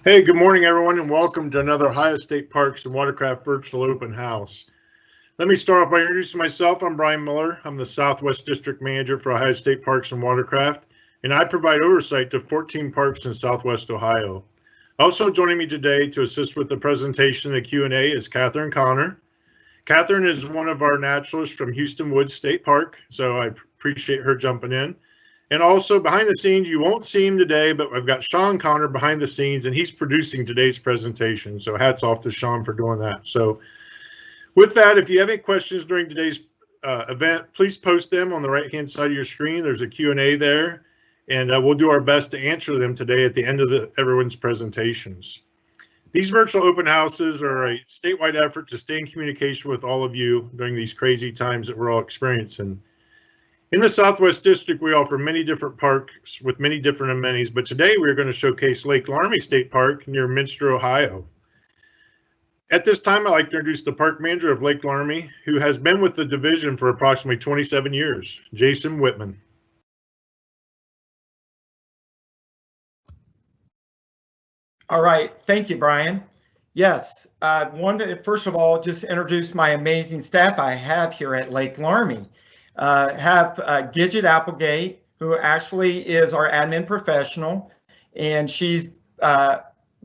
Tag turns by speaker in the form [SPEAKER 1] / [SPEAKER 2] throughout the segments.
[SPEAKER 1] Hey, good morning, everyone, and welcome to another Ohio State Parks and Watercraft Virtual Open House. Let me start off by introducing myself. I'm Brian Miller. I'm the Southwest District Manager for Ohio State Parks and Watercraft, and I provide oversight to 14 parks in Southwest Ohio. Also joining me today to assist with the presentation and the Q&A is Catherine Connor. Catherine is one of our naturalists from Houston Woods State Park, so I appreciate her jumping in. And also behind the scenes, you won't see him today, but I've got Sean Connor behind the scenes, and he's producing today's presentation. So hats off to Sean for doing that. So with that, if you have any questions during today's event, please post them on the right-hand side of your screen. There's a Q&A there, and we'll do our best to answer them today at the end of everyone's presentations. These virtual open houses are a statewide effort to stay in communication with all of you during these crazy times that we're all experiencing. In the Southwest District, we offer many different parks with many different amenities, but today we're going to showcase Lake Loramie State Park near Minster, Ohio. At this time, I'd like to introduce the park manager of Lake Loramie, who has been with the division for approximately 27 years, Jason Whitman.
[SPEAKER 2] All right, thank you, Brian. Yes, I wanted to first of all just introduce my amazing staff I have here at Lake Loramie. Have Gidget Applegate, who actually is our admin professional, and she's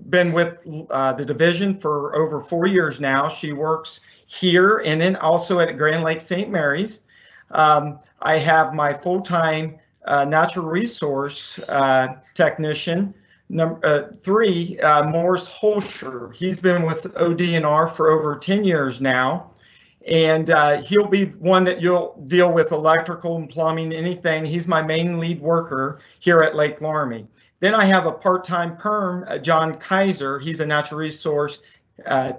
[SPEAKER 2] been with the division for over 4 years now. She works here and then also at Grand Lake St. Mary's. I have my full-time natural resource technician, number 3, Morris Holscher. He's been with OhioDNR for over 10 years now. And he'll be one that you'll deal with electrical and plumbing, anything. He's my main lead worker here at Lake Loramie. Then I have a part-time perm, John Kaiser. He's a natural resource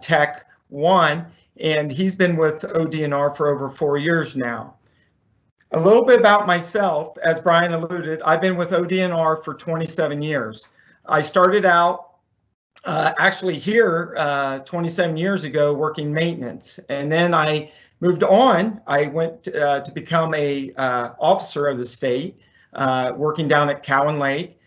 [SPEAKER 2] tech 1, and he's been with OhioDNR for over 4 years now. A little bit about myself, as Brian alluded, I've been with OhioDNR for 27 years. I started out actually here 27 years ago working maintenance, and then I moved on. I went to become a officer of the state, working down at Cowan Lake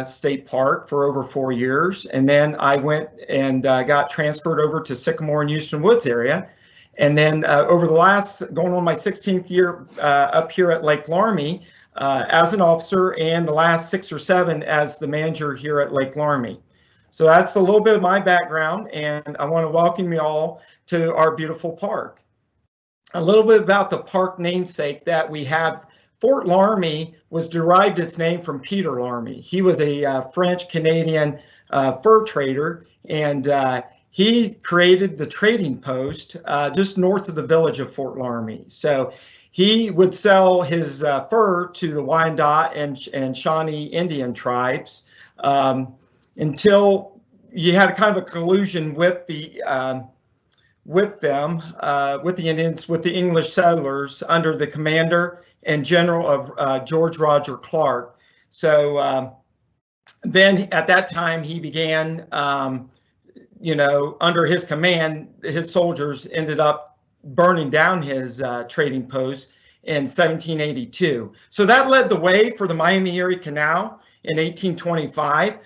[SPEAKER 2] State Park for over 4 years, and then I went and got transferred over to Sycamore and Houston Woods area, and then over the last, going on my 16th year up here at Lake Loramie as an officer, and the last 6 or 7 as the manager here at Lake Loramie. So that's a little bit of my background, and I want to welcome you all to our beautiful park. A little bit about the park namesake that we have. Fort Loramie was derived its name from Peter Loramie. He was a French-Canadian fur trader, and he created the trading post just north of the village of Fort Loramie. So he would sell his fur to the Wyandot and Shawnee Indian tribes. Until you had kind of a collusion with the Indians, with the English settlers under the commander and general of George Roger Clark. So then at that time he began, under his command, his soldiers ended up burning down his trading post in 1782. So that led the way for the Miami-Erie Canal in 1825.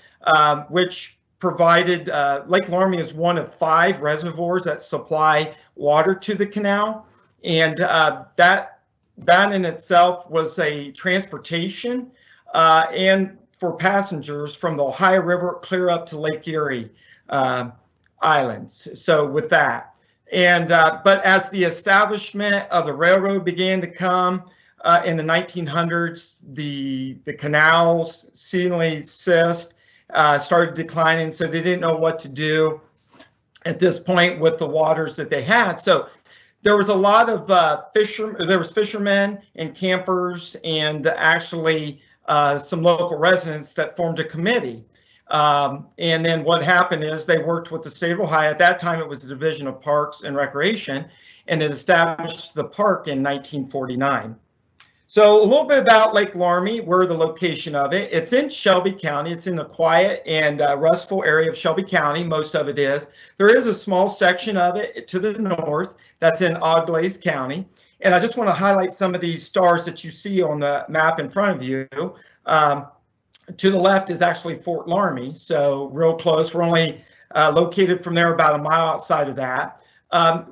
[SPEAKER 2] Which provided, Lake Loramie is one of 5 reservoirs that supply water to the canal. And that in itself was a transportation and for passengers from the Ohio River clear up to Lake Erie Islands. So with that, and but as the establishment of the railroad began to come in the 1900s, the canals seemingly ceased. Started declining, so they didn't know what to do at this point with the waters that they had. So there was a lot of fishermen and campers, and actually some local residents that formed a committee. And then what happened is they worked with the state of Ohio. At that time, it was the Division of Parks and Recreation, and it established the park in 1949. So a little bit about Lake Loramie, where the location of it. It's in Shelby County. It's in the quiet and restful area of Shelby County. Most of it is. There is a small section of it to the north that's in Auglaize County. And I just want to highlight some of these stars that you see on the map in front of you. To the left is actually Fort Loramie, so real close. We're only located from there about a mile outside of that.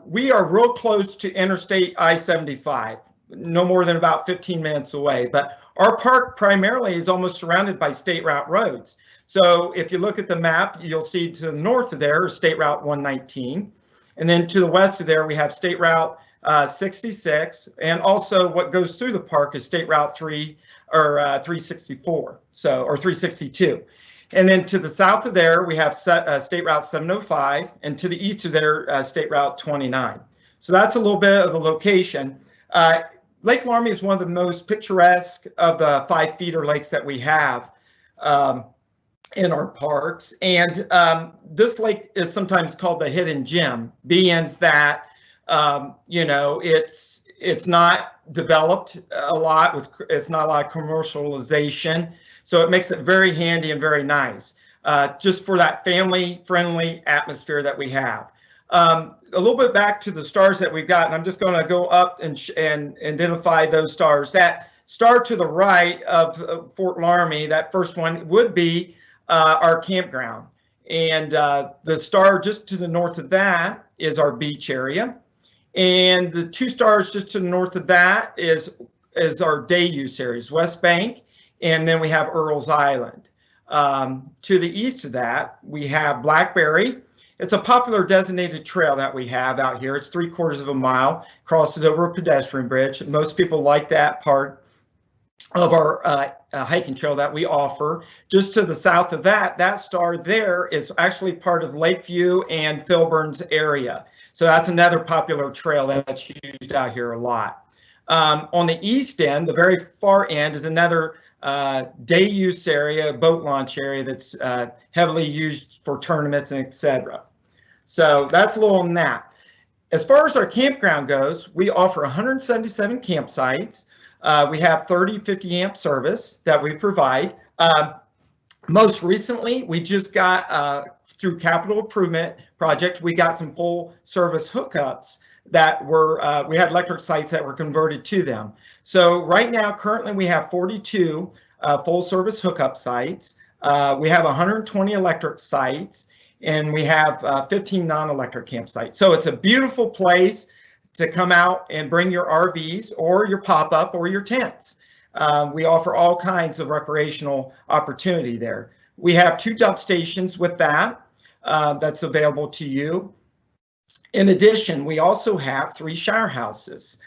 [SPEAKER 2] We are real close to Interstate I-75, no more than about 15 minutes away. But our park primarily is almost surrounded by state route roads. So if you look at the map, you'll see to the north of there is State Route 119. And then to the west of there, we have State Route 66. And also what goes through the park is State Route 364, or 362. And then to the south of there, we have State Route 705, and to the east of there, State Route 29. So that's a little bit of the location. Lake Loramie is one of the most picturesque of the 5 feeder lakes that we have in our parks. And this lake is sometimes called the hidden gem, being that, you know, it's not developed a lot, it's not a lot of commercialization. So it makes it very handy and very nice, just for that family-friendly atmosphere that we have. A little bit back to the stars that we've got, and I'm just going to go up and identify those stars. That star to the right of Fort Loramie, that first one, would be our campground. And the star just to the north of that is our beach area. And the 2 stars just to the north of that is our day use areas, West Bank, and then we have Earls Island. To the east of that, we have Blackberry. It's a popular designated trail that we have out here. It's 3/4 of a mile, crosses over a pedestrian bridge. Most people like that part of our hiking trail that we offer. Just to the south of that, that star there is actually part of Lakeview and Filburn's area. So that's another popular trail that's used out here a lot. On the east end, the very far end, is another day use area, boat launch area that's heavily used for tournaments and etc. So that's a little on that. As far as our campground goes, we offer 177 campsites. We have 30 50 amp service that we provide. Most recently, we just got through capital improvement project, we got some full service hookups that were, we had electric sites that were converted to them. So right now, currently we have 42 full service hookup sites. We have 120 electric sites, and we have 15 non-electric campsites. So it's a beautiful place to come out and bring your RVs or your pop-up or your tents. We offer all kinds of recreational opportunity there. We have 2 dump stations with that, that's available to you. In addition, we also have 3 shower houses.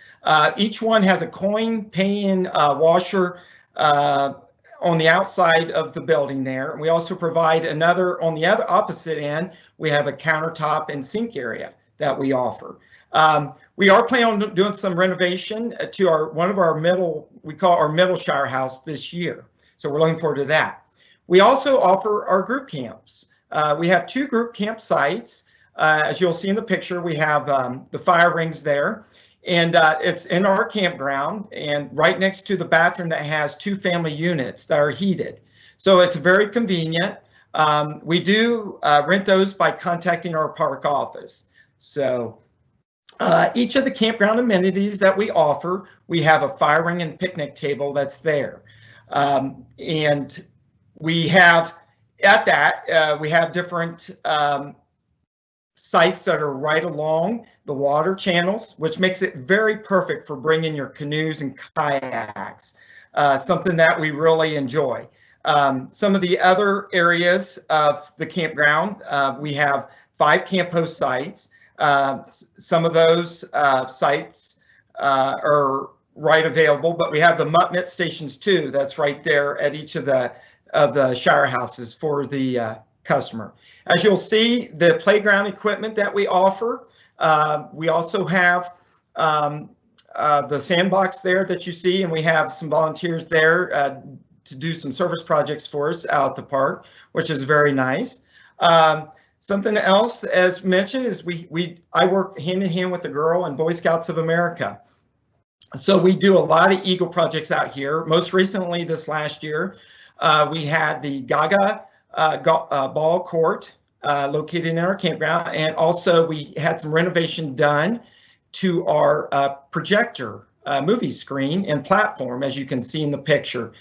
[SPEAKER 2] Each one has a coin-paying washer on the outside of the building there. We also provide another, on the other opposite end, we have a countertop and sink area that we offer. We are planning on doing some renovation to one of our middle, we call our middle shower house this year. So we're looking forward to that. We also offer our group camps. We have 2 group camp sites. As you'll see in the picture, we have the fire rings there, and it's in our campground and right next to the bathroom that has 2 family units that are heated. So it's very convenient. We do rent those by contacting our park office. So each of the campground amenities that we offer, we have a fire ring and picnic table that's there. And we have, at that, we have different sites that are right along the water channels, which makes it very perfect for bringing your canoes and kayaks, something that we really enjoy. Some of the other areas of the campground, we have 5 camp host sites. Some of those sites are right available, but we have the mutt stations too. That's right there at each of the shower houses for the customer. As you'll see, the playground equipment that we offer, we also have the sandbox there that you see, and we have some volunteers there to do some service projects for us out at the park, which is very nice. Something else, as mentioned, is I work hand in hand with the Girl and Boy Scouts of America. So we do a lot of Eagle projects out here. Most recently, this last year, we had the Gaga ball court located in our campground, and also we had some renovation done to our projector movie screen and platform, as you can see in the picture.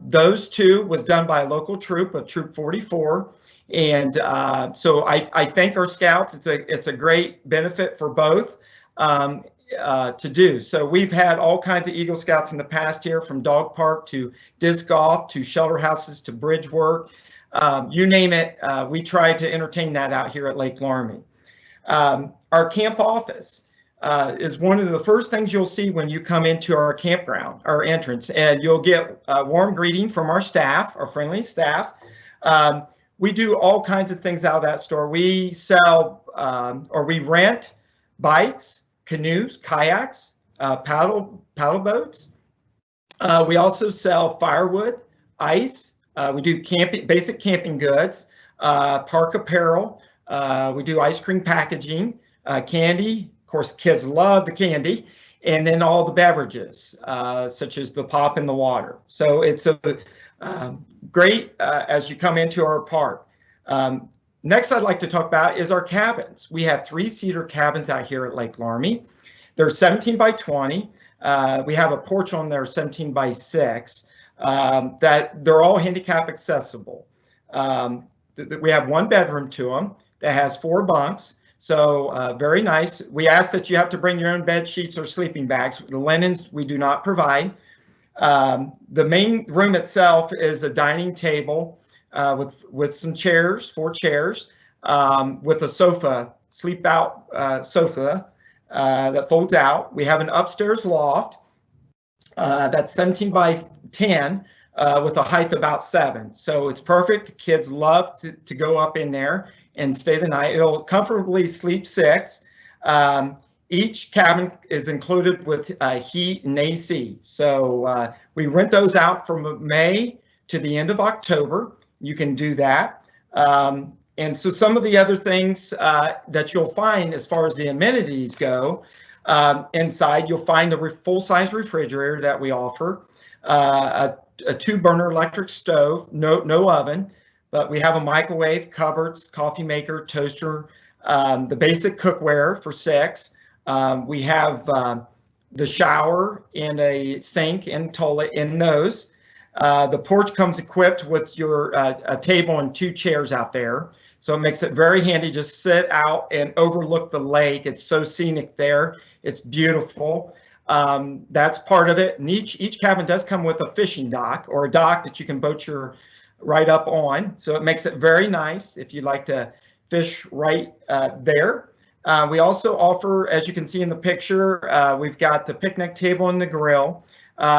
[SPEAKER 2] Those two was done by a local troop of Troop 44. And so I thank our scouts. It's a great benefit for both to do. So we've had all kinds of Eagle Scouts in the past year, from dog park to disc golf to shelter houses to bridge work. You name it, we try to entertain that out here at Lake Loramie. Our camp office is one of the first things you'll see when you come into our campground, our entrance, and you'll get a warm greeting from our staff, our friendly staff. We do all kinds of things out of that store. We sell or we rent bikes, canoes, kayaks, paddle boats. We also sell firewood, ice. We do basic camping goods, park apparel. We do ice cream packaging, candy. Of course, kids love the candy, and then all the beverages, such as the pop and the water. So it's a great as you come into our park. Next, I'd like to talk about is our cabins. We have 3 cedar cabins out here at Lake Loramie. They're 17 by 20. We have a porch on there, 17 by 6. That they're all handicap accessible. We have 1 bedroom to them that has 4 bunks. So very nice. We ask that you have to bring your own bed sheets or sleeping bags. The linens we do not provide. The main room itself is a dining table with some chairs, 4 chairs, with a sofa, sleep out sofa that folds out. We have an upstairs loft that's 17 by 10 with a height of about 7. So it's perfect. Kids love to go up in there and stay the night. It'll comfortably sleep 6. Each cabin is included with heat and AC. So we rent those out from May to the end of October. You can do that. And so some of the other things that you'll find as far as the amenities go, inside you'll find a full-size refrigerator that we offer, a 2-burner electric stove, no oven, but we have a microwave, cupboards, coffee maker, toaster, the basic cookware for 6. We have the shower and a sink and toilet in those. The porch comes equipped with your a table and 2 chairs out there. So it makes it very handy. Just sit out and overlook the lake. It's so scenic there. It's beautiful. That's part of it. And each cabin does come with a fishing dock, or a dock that you can boat your right up on. So it makes it very nice if you'd like to fish right there. We also offer, as you can see in the picture, we've got the picnic table and the grill.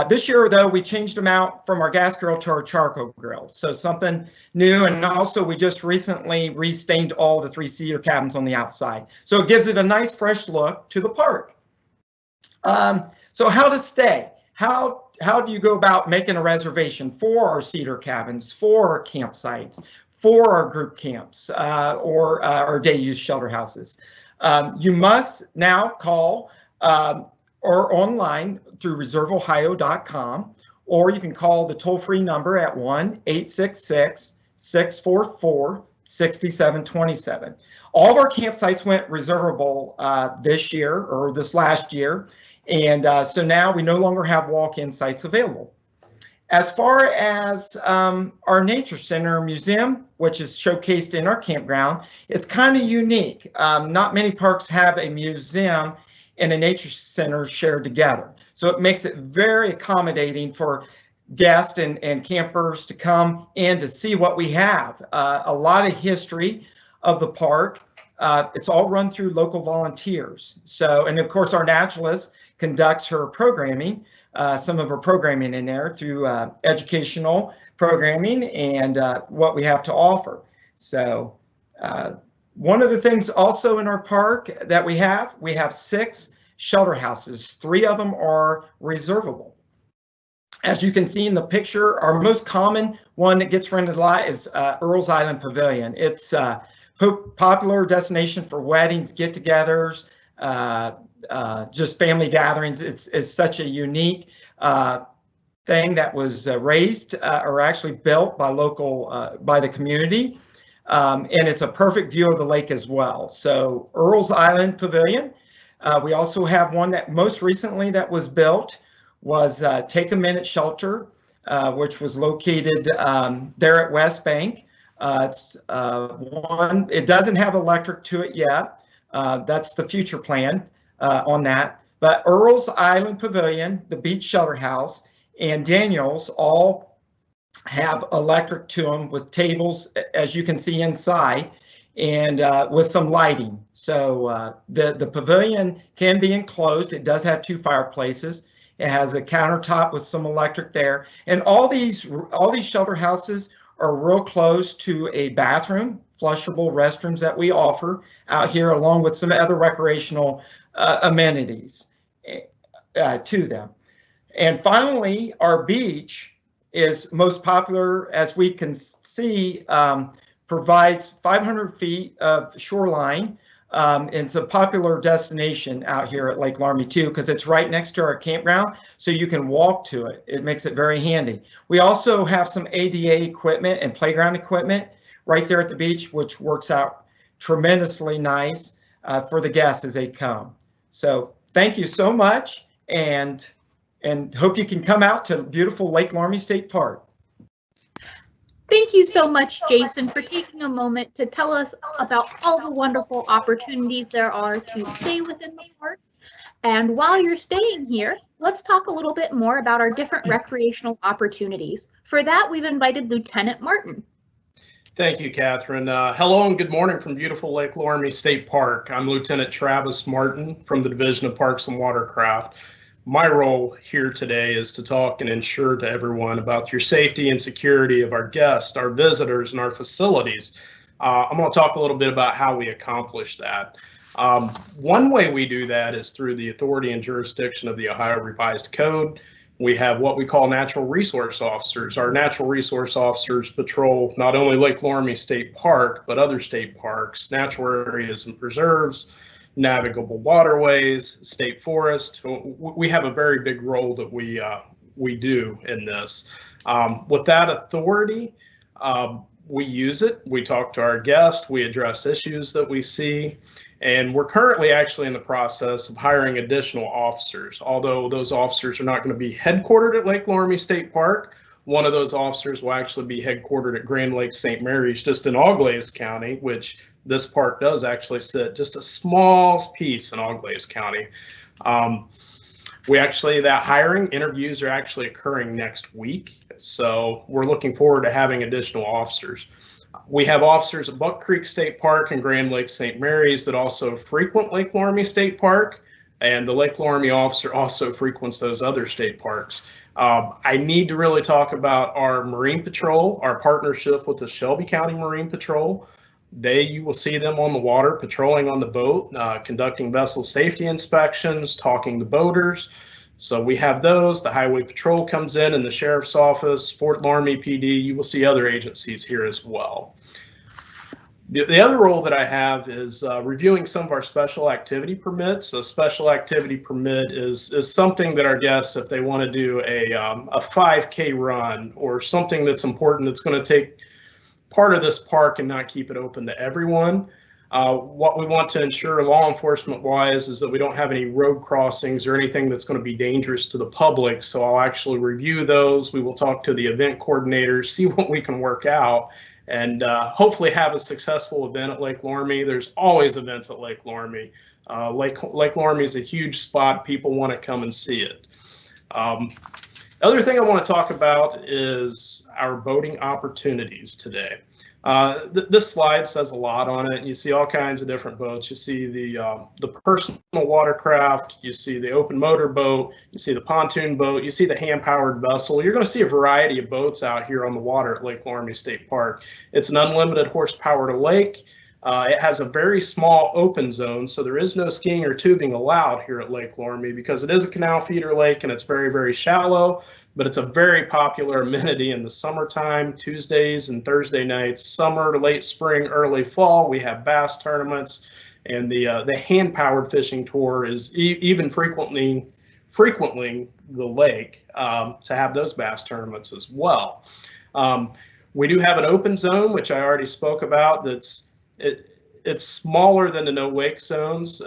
[SPEAKER 2] This year, though, we changed them out from our gas grill to our charcoal grill. So something new. And also, we just recently restained all the 3 cedar cabins on the outside. So it gives it a nice, fresh look to the park. So how to stay? How do you go about making a reservation for our cedar cabins, for our campsites, for our group camps, or our day use shelter houses? You must now call or online through reserveohio.com, or you can call the toll-free number at 1-866-644-6727. All of our campsites went reservable this year, or this last year, and so now we no longer have walk-in sites available. As far as our nature center museum, which is showcased in our campground, it's kind of unique. Not many parks have a museum and a nature center shared together. So it makes it very accommodating for guests and campers to come and to see what we have. A lot of history of the park. It's all run through local volunteers. So, and of course, our naturalist conducts her programming, some of her programming in there through educational programming and what we have to offer. So one of the things also in our park that we have 6 shelter houses. 3 of them are reservable. As you can see in the picture, our most common one that gets rented a lot is Earls Island Pavilion. It's a popular destination for weddings, get-togethers, just family gatherings. It's such a unique thing that was raised or actually built by by the community. And it's a perfect view of the lake as well. So Earls Island Pavilion, We also have one that most recently that was built was Take a Minute Shelter, which was located there at West Bank. It doesn't have electric to it yet. That's the future plan on that. But Earl's Island Pavilion, the Beach Shelter House, and Daniel's all have electric to them with tables, as you can see inside, and with some lighting. So the pavilion can be enclosed. It does have 2 fireplaces. It has a countertop with some electric there. And all these shelter houses are real close to a bathroom, flushable restrooms that we offer out here, along with some other recreational amenities to them. And finally, our beach is most popular, as we can see, provides 500 feet of shoreline. It's a popular destination out here at Lake Loramie too, because it's right next to our campground, so you can walk to it. It makes it very handy. We also have some ADA equipment and playground equipment right there at the beach, which works out tremendously nice for the guests as they come. So thank you so much, and hope you can come out to beautiful Lake Loramie State Park.
[SPEAKER 3] Thank you so much, Jason, for taking a moment to tell us about all the wonderful opportunities there are to stay within the park. And while you're staying here, let's talk a little bit more about our different recreational opportunities. For that, we've invited Lieutenant Martin.
[SPEAKER 4] Thank you, Catherine. Hello and good morning from beautiful Lake Loramie State Park. I'm Lieutenant Travis Martin from the Division of Parks and Watercraft. My role here today is to talk and ensure to everyone about your safety and security of our guests, our visitors, and our facilities. I'm going to talk a little bit about how we accomplish that. One way we do that is through the authority and jurisdiction of the Ohio Revised Code. We have what we call natural resource officers. Our natural resource officers patrol not only Lake Loramie State Park, but other state parks, natural areas and preserves, navigable waterways, state forest. We have a very big role that we do in this. With that authority, we use it. We talk to our guests. We address issues that we see. And we're currently actually in the process of hiring additional officers. Although those officers are not going to be headquartered at Lake Loramie State Park, one of those officers will actually be headquartered at Grand Lake St. Mary's, just in Auglaize County, which this park does actually sit just a small piece in Auglaize County. That hiring interviews are actually occurring next week. So we're looking forward to having additional officers. We have officers at Buck Creek State Park and Grand Lake St. Mary's that also frequent Lake Loramie State Park, and the Lake Loramie officer also frequents those other state parks. I need to really talk about our Marine Patrol, our partnership with the Shelby County Marine Patrol. You will see them on the water, patrolling on the boat, conducting vessel safety inspections, talking to boaters. So we have those. The Highway Patrol comes in, and the Sheriff's Office, Fort Loramie PD. You will see other agencies here as well. The other role that I have is reviewing some of our special activity permits. A special activity permit is something that our guests, if they want to do a 5K run or something that's important that's going to take part of this park and not keep it open to everyone. What we want to ensure law enforcement wise is that we don't have any road crossings or anything that's going to be dangerous to the public. So I'll actually review those. We will talk to the event coordinators, see what we can work out, and hopefully have a successful event at Lake Loramie. There's always events at Lake Loramie. Lake Loramie is a huge spot. People want to come and see it. The other thing I want to talk about is our boating opportunities today. This slide says a lot on it. You see all kinds of different boats. You see the personal watercraft, you see the open motor boat, you see the pontoon boat, you see the hand-powered vessel. You're going to see a variety of boats out here on the water at Lake Loramie State Park. It's an unlimited horsepower lake. It has a very small open zone, so there is no skiing or tubing allowed here at Lake Loramie because it is a canal feeder lake and it's very, very shallow, but it's a very popular amenity in the summertime, Tuesdays and Thursday nights, summer to late spring, early fall. We have bass tournaments, and the hand-powered fishing tour is even frequently the lake to have those bass tournaments as well. We do have an open zone, which I already spoke about. It's smaller than the no wake zones.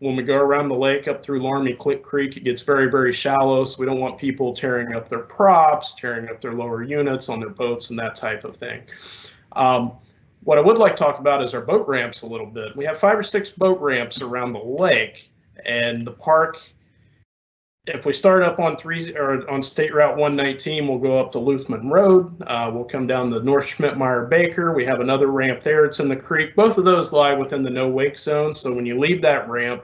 [SPEAKER 4] When we go around the lake up through Loramie Creek, it gets very, very shallow, so we don't want people tearing up their props, tearing up their lower units on their boats and that type of thing. What I would like to talk about is our boat ramps a little bit. We have 5 or 6 boat ramps around the lake, and the park, if we start up on State Route 119, we'll go up to Luthman Road. We'll come down the North Schmidt-Meyer Baker. We have another ramp there. It's in the creek. Both of those lie within the no wake zone. So when you leave that ramp,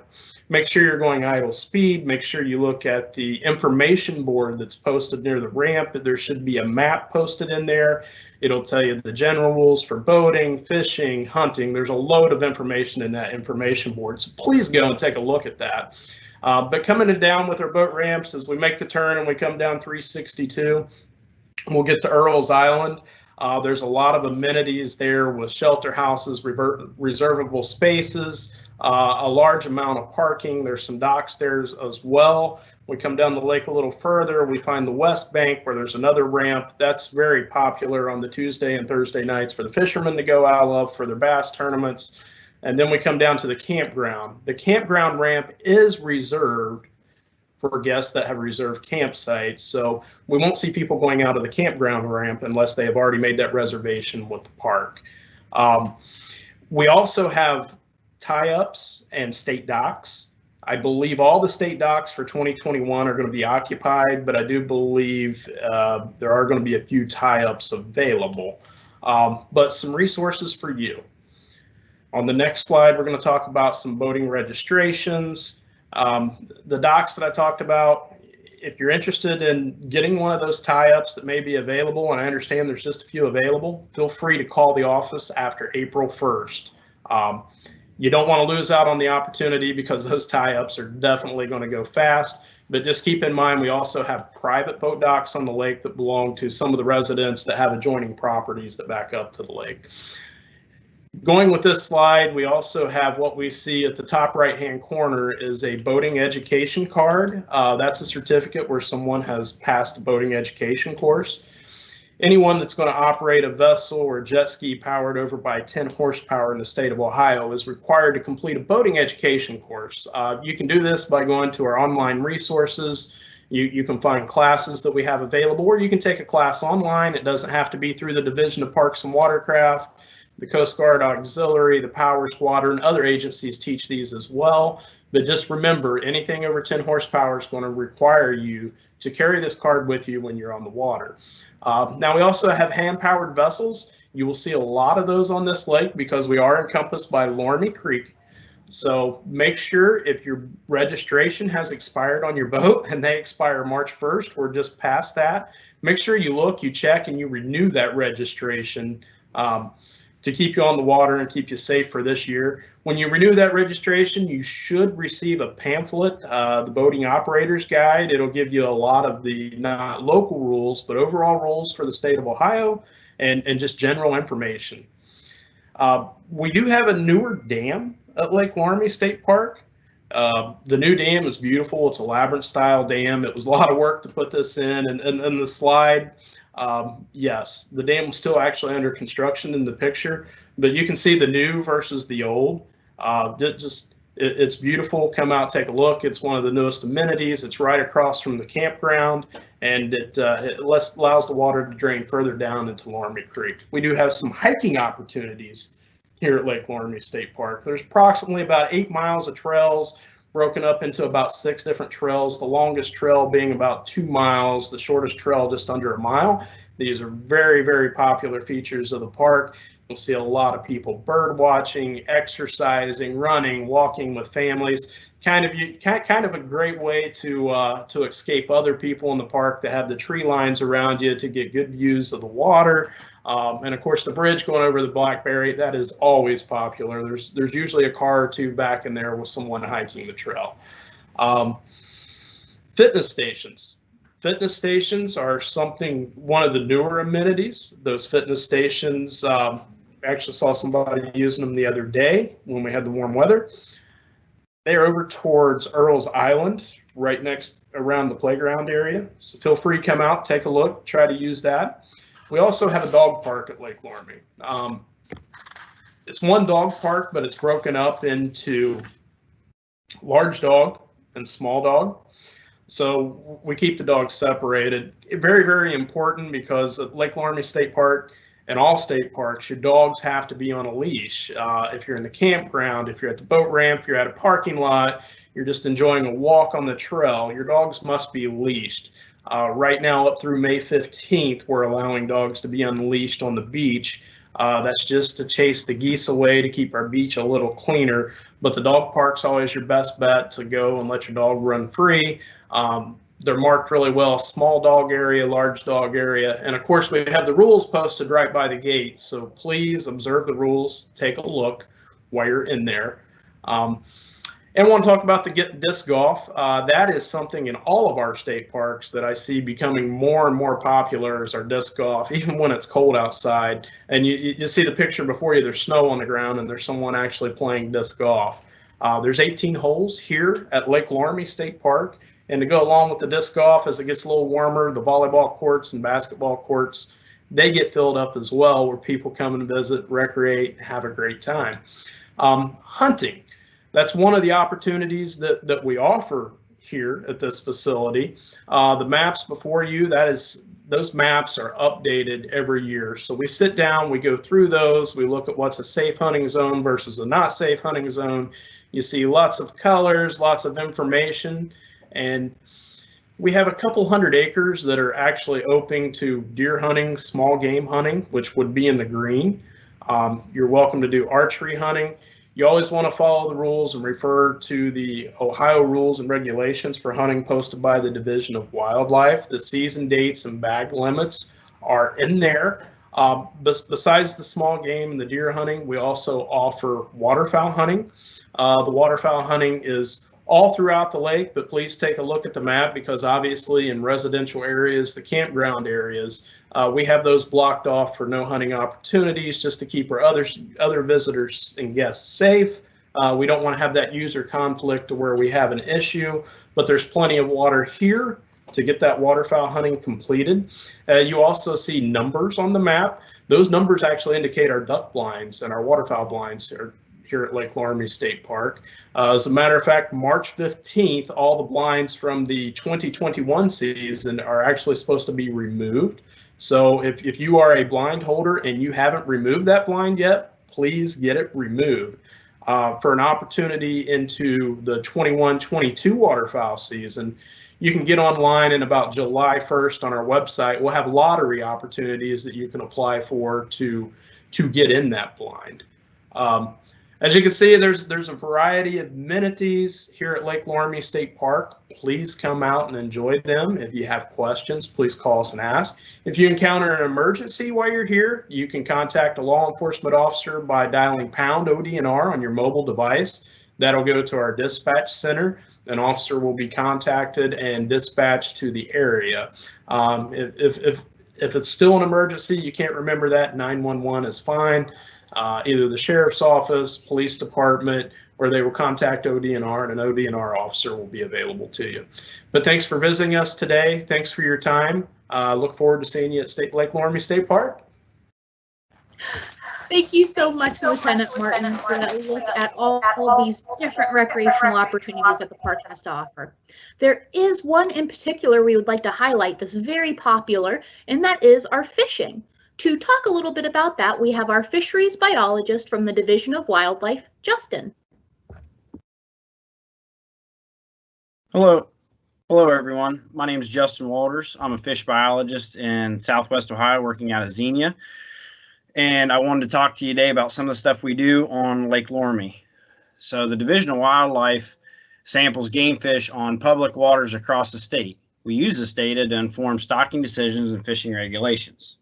[SPEAKER 4] make sure you're going idle speed. Make sure you look at the information board that's posted near the ramp. There should be a map posted in there. It'll tell you the general rules for boating, fishing, hunting. There's a load of information in that information board. So please go and take a look at that. But coming down with our boat ramps, as we make the turn and we come down 362, we'll get to Earl's Island. There's a lot of amenities there with shelter houses, reservable spaces, a large amount of parking. There's some docks there as well. We come down the lake a little further, we find the West Bank where there's another ramp. That's very popular on the Tuesday and Thursday nights for the fishermen to go out of for their bass tournaments. And then we come down to the campground. The campground ramp is reserved for guests that have reserved campsites. So we won't see people going out of the campground ramp unless they have already made that reservation with the park. We also have tie-ups and state docks. I believe all the state docks for 2021 are going to be occupied, but I do believe there are going to be a few tie-ups available. But some resources for you. On the next slide, we're going to talk about some boating registrations. The docks that I talked about, if you're interested in getting one of those tie-ups that may be available, and I understand there's just a few available, feel free to call the office after April 1st. You don't want to lose out on the opportunity because those tie-ups are definitely going to go fast. But just keep in mind, we also have private boat docks on the lake that belong to some of the residents that have adjoining properties that back up to the lake. Going with this slide, we also have what we see at the top right-hand corner is a boating education card. That's a certificate where someone has passed a boating education course. Anyone that's going to operate a vessel or jet ski powered over by 10 horsepower in the state of Ohio is required to complete a boating education course. You can do this by going to our online resources. You can find classes that we have available, or you can take a class online. It doesn't have to be through the Division of Parks and Watercraft. The Coast Guard Auxiliary, the Power Squadron, other agencies teach these as well. But just remember, anything over 10 horsepower is going to require you to carry this card with you when you're on the water. Now, we also have hand-powered vessels. You will see a lot of those on this lake because we are encompassed by Loramie Creek. So make sure if your registration has expired on your boat and they expire March 1st or just past that, make sure you look, you check, and you renew that registration to keep you on the water and keep you safe for this year. When you renew that registration, you should receive a pamphlet, the Boating Operator's Guide. It'll give you a lot of the not local rules, but overall rules for the state of Ohio and just general information. We do have a newer dam at Lake Loramie State Park. The new dam is beautiful. It's a labyrinth style dam. It was a lot of work to put this in, and the slide, yes, the dam was still actually under construction in the picture, but you can see the new versus the old. It's beautiful. Come out, take a look. It's one of the newest amenities. It's right across from the campground, and it allows the water to drain further down into Loramie Creek. We do have some hiking opportunities here at Lake Loramie State Park. There's approximately about 8 miles of trails broken up into about 6 different trails, the longest trail being about 2 miles, the shortest trail just under a mile. These are very, very popular features of the park. You'll see a lot of people bird watching, exercising, running, walking with families. Kind of a great way to escape other people in the park that have the tree lines around you to get good views of the water. And of course, the bridge going over the Blackberry, that is always popular. There's usually a car or two back in there with someone hiking the trail. Fitness stations. Fitness stations are one of the newer amenities. Those fitness stations, actually saw somebody using them the other day when we had the warm weather. They are over towards Earl's Island, right next around the playground area. So feel free to come out, take a look, try to use that. We also have a dog park at Lake Loramie. It's one dog park, but it's broken up into large dog and small dog. So we keep the dogs separated. Very, very important, because at Lake Loramie State Park and all state parks, your dogs have to be on a leash. If you're in the campground, if you're at the boat ramp, if you're at a parking lot, you're just enjoying a walk on the trail, your dogs must be leashed. Right now, up through May 15th, we're allowing dogs to be unleashed on the beach. That's just to chase the geese away, to keep our beach a little cleaner. But the dog park's always your best bet to go and let your dog run free. They're marked really well: small dog area, large dog area. And of course, we have the rules posted right by the gate. So please observe the rules, take a look while you're in there. And I want to talk about the disc golf. That is something in all of our state parks that I see becoming more and more popular, is our disc golf, even when it's cold outside. And you see the picture before you, there's snow on the ground and there's someone actually playing disc golf. There's 18 holes here at Lake Loramie State Park. And to go along with the disc golf, as it gets a little warmer, the volleyball courts and basketball courts, they get filled up as well, where people come and visit, recreate, have a great time. Hunting. That's one of the opportunities that we offer here at this facility. The maps before you, those maps are updated every year. So we sit down, we go through those, we look at what's a safe hunting zone versus a not safe hunting zone. You see lots of colors, lots of information, and we have a couple hundred acres that are actually open to deer hunting, small game hunting, which would be in the green. You're welcome to do archery hunting. You always want to follow the rules and refer to the Ohio rules and regulations for hunting posted by the Division of Wildlife. The season dates and bag limits are in there. Besides the small game and the deer hunting, we also offer waterfowl hunting. The waterfowl hunting is all throughout the lake, but please take a look at the map, because obviously in residential areas, the campground areas, we have those blocked off for no hunting opportunities, just to keep our other visitors and guests safe. We don't want to have that user conflict to where we have an issue, but there's plenty of water here to get that waterfowl hunting completed. You also see numbers on the map. Those numbers actually indicate our duck blinds and our waterfowl blinds here at Lake Loramie State Park. As a matter of fact, March 15th, all the blinds from the 2021 season are actually supposed to be removed. So if you are a blind holder and you haven't removed that blind yet, please get it removed. For an opportunity into the 21-22 waterfowl season, you can get online in about July 1st on our website. We'll have lottery opportunities that you can apply for to get in that blind. As you can see, there's a variety of amenities here at Lake Loramie State Park. Please come out and enjoy them. If you have questions, please call us and ask. If you encounter an emergency while you're here, you can contact a law enforcement officer by dialing pound ODNR on your mobile device. That'll go to our dispatch center. An officer will be contacted and dispatched to the area. If it's still an emergency, you can't remember that, 911 is fine. Either the sheriff's office, police department, or they will contact ODNR, and an ODNR officer will be available to you. But thanks for visiting us today. Thanks for your time. Look forward to seeing you at Lake Loramie State Park.
[SPEAKER 3] Thank you so much, Lieutenant Martin, for that look at all of these different recreational opportunities that the park has to offer. There is one in particular we would like to highlight that's very popular, and that is our fishing. To talk a little bit about that, we have our fisheries biologist from the Division of Wildlife, Justin.
[SPEAKER 5] Hello everyone. My name is Justin Walters. I'm a fish biologist in Southwest Ohio, working out of Xenia. And I wanted to talk to you today about some of the stuff we do on Lake Loramie. So the Division of Wildlife samples game fish on public waters across the state. We use this data to inform stocking decisions and fishing regulations.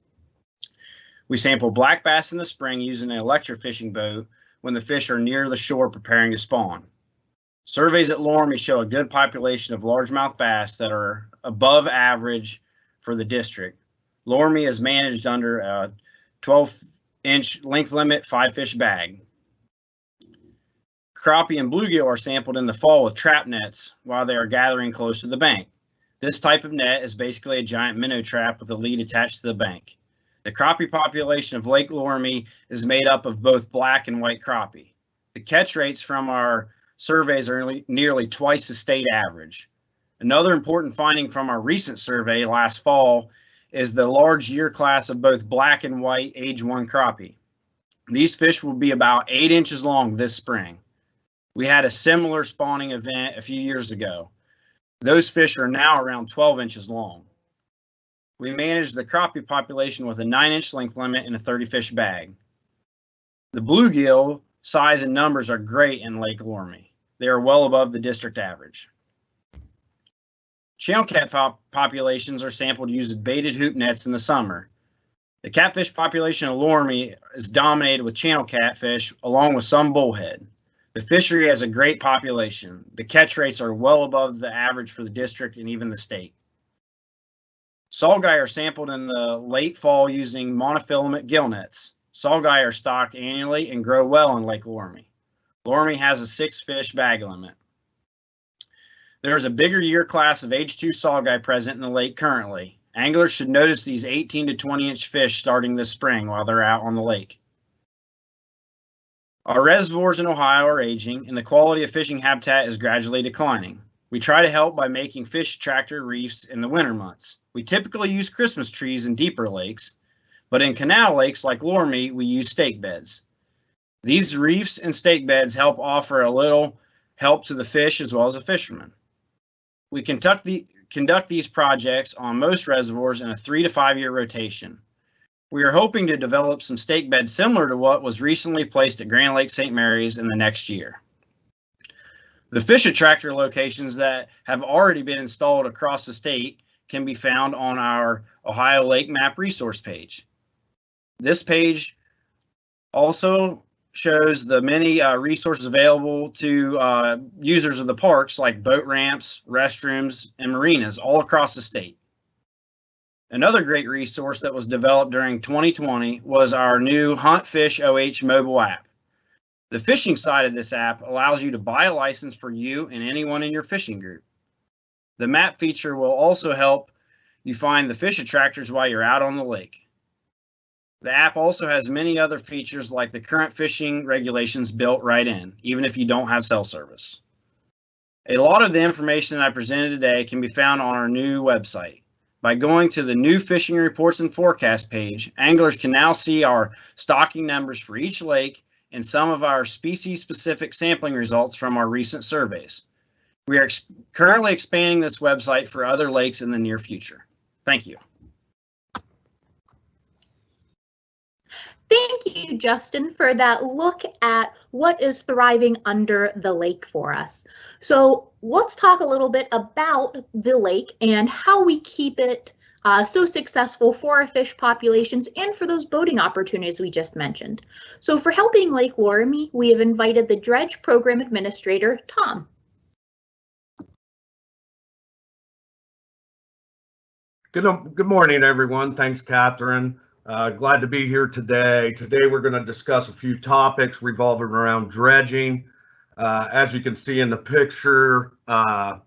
[SPEAKER 5] We sample black bass in the spring using an electrofishing boat when the fish are near the shore preparing to spawn. Surveys at Loramie show a good population of largemouth bass that are above average for the district. Loramie is managed under a 12-inch length limit 5-fish bag. Crappie and bluegill are sampled in the fall with trap nets while they are gathering close to the bank. This type of net is basically a giant minnow trap with a lead attached to the bank. The crappie population of Lake Loramie is made up of both black and white crappie. The catch rates from our surveys are nearly twice the state average. Another important finding from our recent survey last fall is the large year class of both black and white age 1 crappie. These fish will be about 8 inches long this spring. We had a similar spawning event a few years ago. Those fish are now around 12 inches long. We managed the crappie population with a 9-inch length limit and a 30 fish bag. The bluegill size and numbers are great in Lake Loramie. They are well above the district average. Channel cat populations are sampled using baited hoop nets in the summer. The catfish population of Loramie is dominated with channel catfish along with some bullhead. The fishery has a great population. The catch rates are well above the average for the district and even the state. Saugeye are sampled in the late fall using monofilament gill nets. Saugeye are stocked annually and grow well in Lake Loramie. Loramie has a 6 fish bag limit. There's a bigger year class of age 2 saugeye present in the lake currently. Anglers should notice these 18 to 20-inch fish starting this spring while they're out on the lake. Our reservoirs in Ohio are aging and the quality of fishing habitat is gradually declining. We try to help by making fish attractor reefs in the winter months. We typically use Christmas trees in deeper lakes, but in canal lakes like Loramie, we use stake beds. These reefs and stake beds help offer a little help to the fish as well as the fishermen. We conduct these projects on most reservoirs in a 3 to 5 year rotation. We are hoping to develop some stake beds similar to what was recently placed at Grand Lake St. Mary's in the next year. The fish attractor locations that have already been installed across the state can be found on our Ohio Lake Map resource page. This page also shows the many resources available to users of the parks like boat ramps, restrooms, and marinas all across the state. Another great resource that was developed during 2020 was our new Hunt Fish OH mobile app. The fishing side of this app allows you to buy a license for you and anyone in your fishing group. The map feature will also help you find the fish attractors while you're out on the lake. The app also has many other features like the current fishing regulations built right in, even if you don't have cell service. A lot of the information that I presented today can be found on our new website. By going to the new fishing reports and forecast page, anglers can now see our stocking numbers for each lake and some of our species-specific sampling results from our recent surveys. We are currently expanding this website for other lakes in the near future. Thank you.
[SPEAKER 3] Thank you, Justin, for that look at what is thriving under the lake for us. So let's talk a little bit about the lake and how we keep it so successful for our fish populations and for those boating opportunities we just mentioned. So for helping Lake Loramie, we have invited the Dredge Program Administrator, Tom.
[SPEAKER 6] Good morning, everyone. Thanks, Catherine. Glad to be here today. Today, we're going to discuss a few topics revolving around dredging. As you can see in the picture, I'm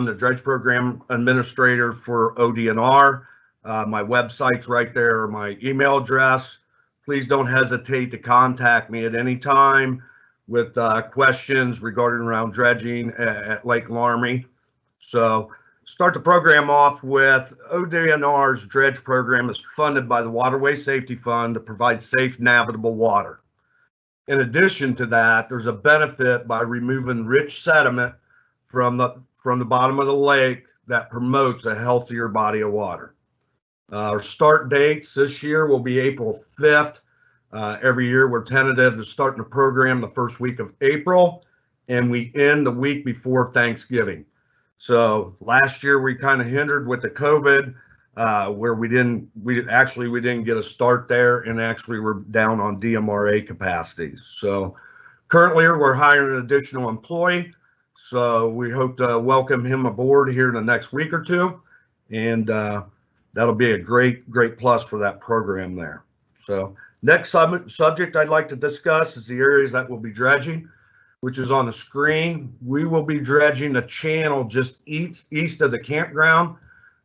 [SPEAKER 6] the Dredge Program Administrator for OhioDNR. My website's right there, my email address. Please don't hesitate to contact me at any time with questions regarding around dredging at Lake Loramie. So, start the program off with OhioDNR's Dredge program is funded by the Waterway Safety Fund to provide safe navigable water. In addition to that, there's a benefit by removing rich sediment from the bottom of the lake that promotes a healthier body of water. Our start dates this year will be April 5th. Every year we're tentative to starting the program the first week of April, and we end the week before Thanksgiving. So last year we kind of hindered with the COVID, where we didn't get a start there, and actually we're down on DMRA capacities. So currently we're hiring an additional employee. So we hope to welcome him aboard here in the next week or two, and that'll be a great plus for that program there. So next subject I'd like to discuss is the areas that we'll be dredging, which is on the screen. We will be dredging the channel just east of the campground.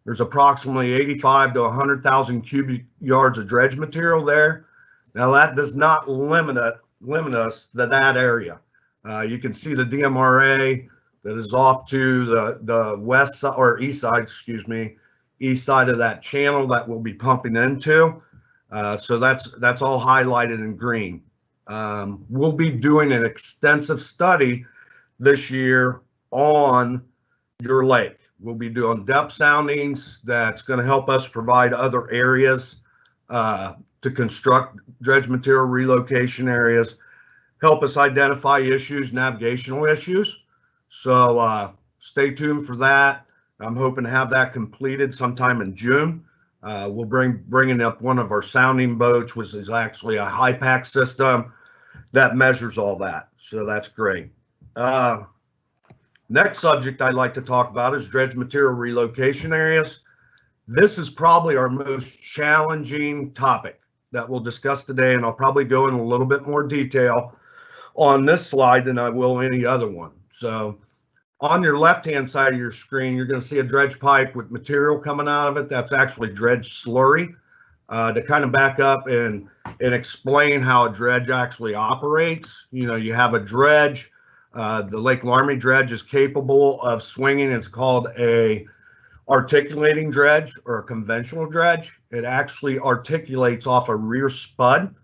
[SPEAKER 6] There's approximately 85 to 100,000 cubic yards of dredge material there. Now that does not limit us to that area. You can see the DMRA that is off to the west side or east side, excuse me, east side of that channel that we'll be pumping into. So that's all highlighted in green. We'll be doing an extensive study this year on your lake. We'll be doing depth soundings that's going to help us provide other areas to construct dredge material relocation areas, help us identify issues, navigational issues. So stay tuned for that. I'm hoping to have that completed sometime in June. We'll bringing up one of our sounding boats, which is actually a high pack system that measures all that. So that's great. Next subject I'd like to talk about is dredge material relocation areas. This is probably our most challenging topic that we'll discuss today, and I'll probably go in a little bit more detail on this slide than I will any other one. So on your left-hand side of your screen, you're going to see a dredge pipe with material coming out of it. That's actually dredge slurry. To kind of back up and explain how a dredge actually operates, you have a dredge. The Lake Loramie dredge is capable of swinging. It's called a articulating dredge or a conventional dredge. It actually articulates off a rear spud.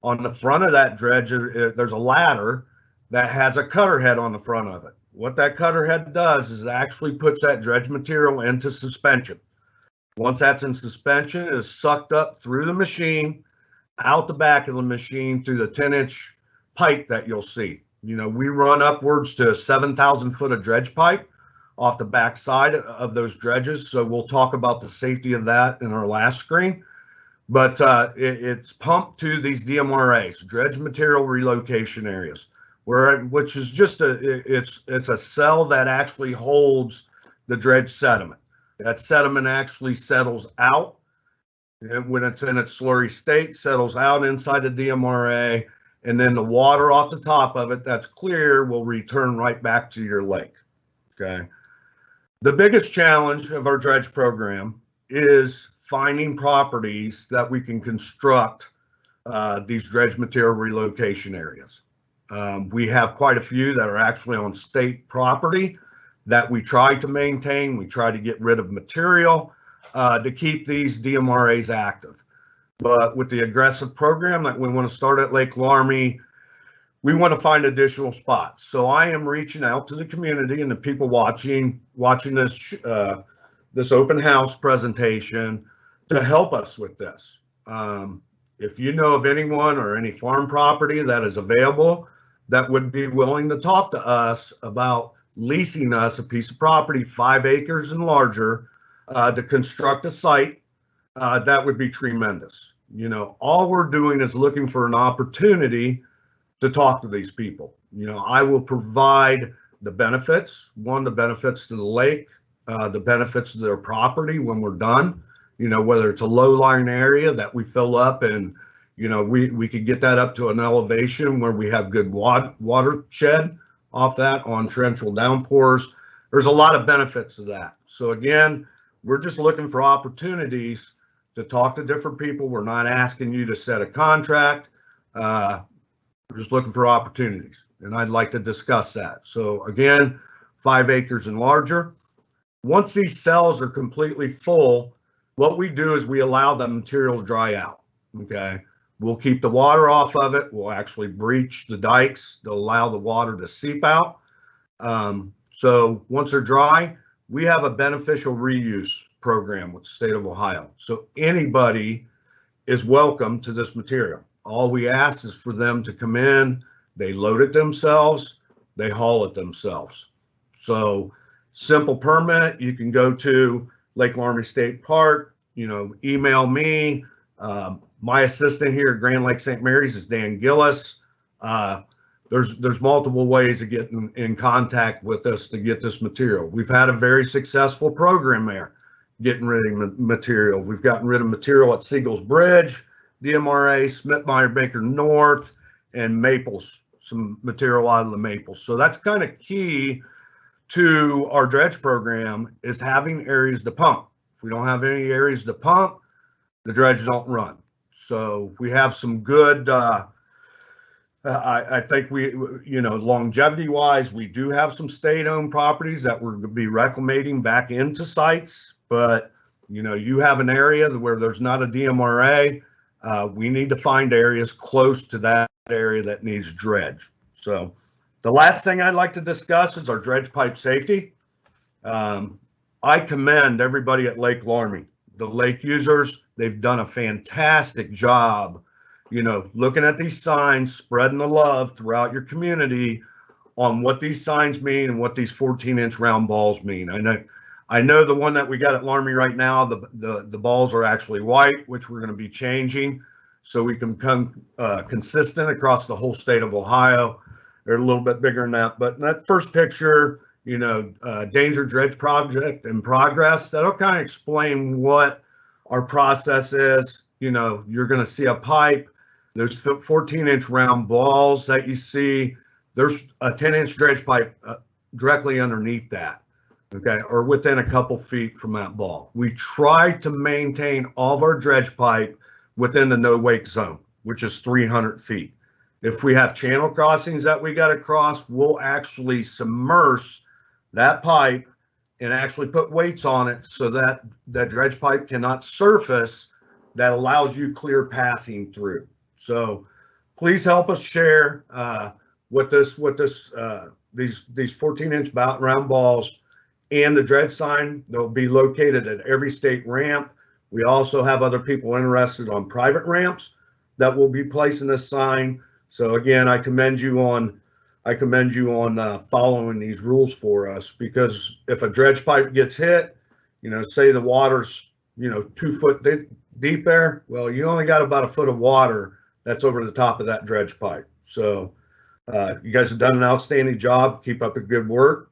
[SPEAKER 6] On the front of that dredge, there's a ladder that has a cutter head on the front of it. What that cutter head does is it actually puts that dredge material into suspension. Once that's in suspension, it is sucked up through the machine, out the back of the machine through the 10-inch pipe that you'll see. We run upwards to 7,000 foot of dredge pipe off the back side of those dredges. So we'll talk about the safety of that in our last screen. But it's pumped to these DMRAs, dredge material relocation areas, which is just it's a cell that actually holds the dredge sediment. That sediment actually settles out, and when it's in its slurry state, settles out inside the DMRA, and then the water off the top of it that's clear will return right back to your lake. Okay. The biggest challenge of our dredge program is finding properties that we can construct these dredge material relocation areas. We have quite a few that are actually on state property that we try to maintain. We try to get rid of material to keep these DMRAs active. But with the aggressive program that we want to start at Lake Loramie, we want to find additional spots. So I am reaching out to the community and the people watching this open house presentation to help us with this. If you know of anyone or any farm property that is available that would be willing to talk to us about leasing us a piece of property, 5 acres and larger, to construct a site, that would be tremendous. All we're doing is looking for an opportunity to talk to these people. I will provide the benefits, the benefits to the lake, the benefits to their property when we're done, whether it's a low-lying area that we fill up and, we could get that up to an elevation where we have good watershed off that on torrential downpours. There's a lot of benefits to that. So again, we're just looking for opportunities to talk to different people. We're not asking you to set a contract. We're just looking for opportunities, and I'd like to discuss that. So again, 5 acres and larger. Once these cells are completely full, what we do is we allow the material to dry out. Okay, we'll keep the water off of it. We'll actually breach the dikes to allow the water to seep out. So once they're dry, we have a beneficial reuse program with the state of Ohio. So anybody is welcome to this material. All we ask is for them to come in, they load it themselves, they haul it themselves. So simple permit, you can go to Lake Loramie State Park, email me. My assistant here at Grand Lake St. Mary's is Dan Gillis. There's multiple ways of getting in contact with us to get this material. We've had a very successful program there, getting rid of material. We've gotten rid of material at Seagulls Bridge, DMRA, Smith-Meyer Baker North, and Maples, some material out of the Maples. So that's kind of key to our dredge program, is having areas to pump. If we don't have any areas to pump, the dredges don't run. So we have some good I think we, longevity wise, we do have some state-owned properties that we're going to be reclamating back into sites, but you have an area where there's not a DMRA. We need to find areas close to that area that needs dredge. So the last thing I'd like to discuss is our dredge pipe safety. I commend everybody at Lake Loramie, the lake users. They've done a fantastic job, looking at these signs, spreading the love throughout your community on what these signs mean and what these 14-inch round balls mean. I know the one that we got at Loramie right now, the balls are actually white, which we're going to be changing so we can become consistent across the whole state of Ohio. They're a little bit bigger than that, but in that first picture, danger dredge project in progress, that'll kind of explain what our process is. You're going to see a pipe. There's 14-inch round balls that you see. There's a 10-inch dredge pipe directly underneath that, okay, or within a couple feet from that ball. We try to maintain all of our dredge pipe within the no wake zone, which is 300 feet. If we have channel crossings that we got to cross, we'll actually submerge that pipe and actually put weights on it so that that dredge pipe cannot surface. That allows you clear passing through. So please help us share these 14-inch round balls and the dredge sign. They'll be located at every state ramp. We also have other people interested on private ramps that will be placing this sign. So again, I commend you on following these rules for us, because if a dredge pipe gets hit, say the water's 2 foot deep there, well, you only got about a foot of water that's over the top of that dredge pipe. So you guys have done an outstanding job. Keep up the good work.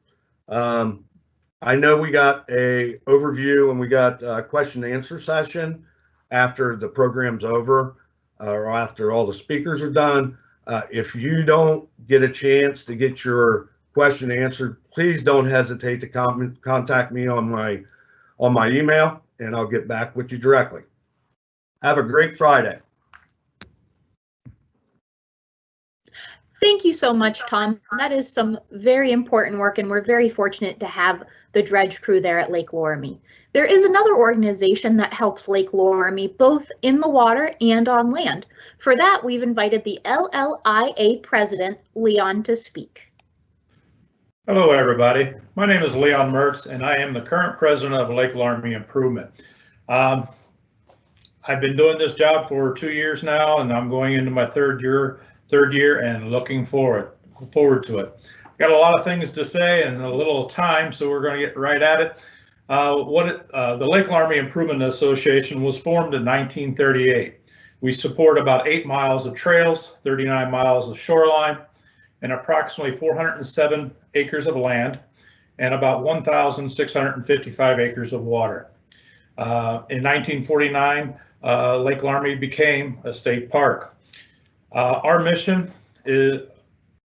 [SPEAKER 6] I know we got a overview and we got a question and answer session after the program's over, or after all the speakers are done. If you don't get a chance to get your question answered, please don't hesitate to contact me on my email, and I'll get back with you directly. Have a great Friday.
[SPEAKER 3] Thank you so much, Tom. That is some very important work, and we're very fortunate to have the dredge crew there at Lake Loramie. There is another organization that helps Lake Loramie both in the water and on land. For that, we've invited the LLIA president, Leon, to speak.
[SPEAKER 7] Hello, everybody. My name is Leon Mertz, and I am the current president of Lake Loramie Improvement. I've been doing this job for 2 years now, and I'm going into my third year and looking forward to it. Got a lot of things to say and a little time, so we're going to get right at it. The Lake Loramie Improvement Association was formed in 1938. We support about 8 miles of trails, 39 miles of shoreline, and approximately 407 acres of land, and about 1,655 acres of water. In 1949, Lake Loramie became a state park. Our mission is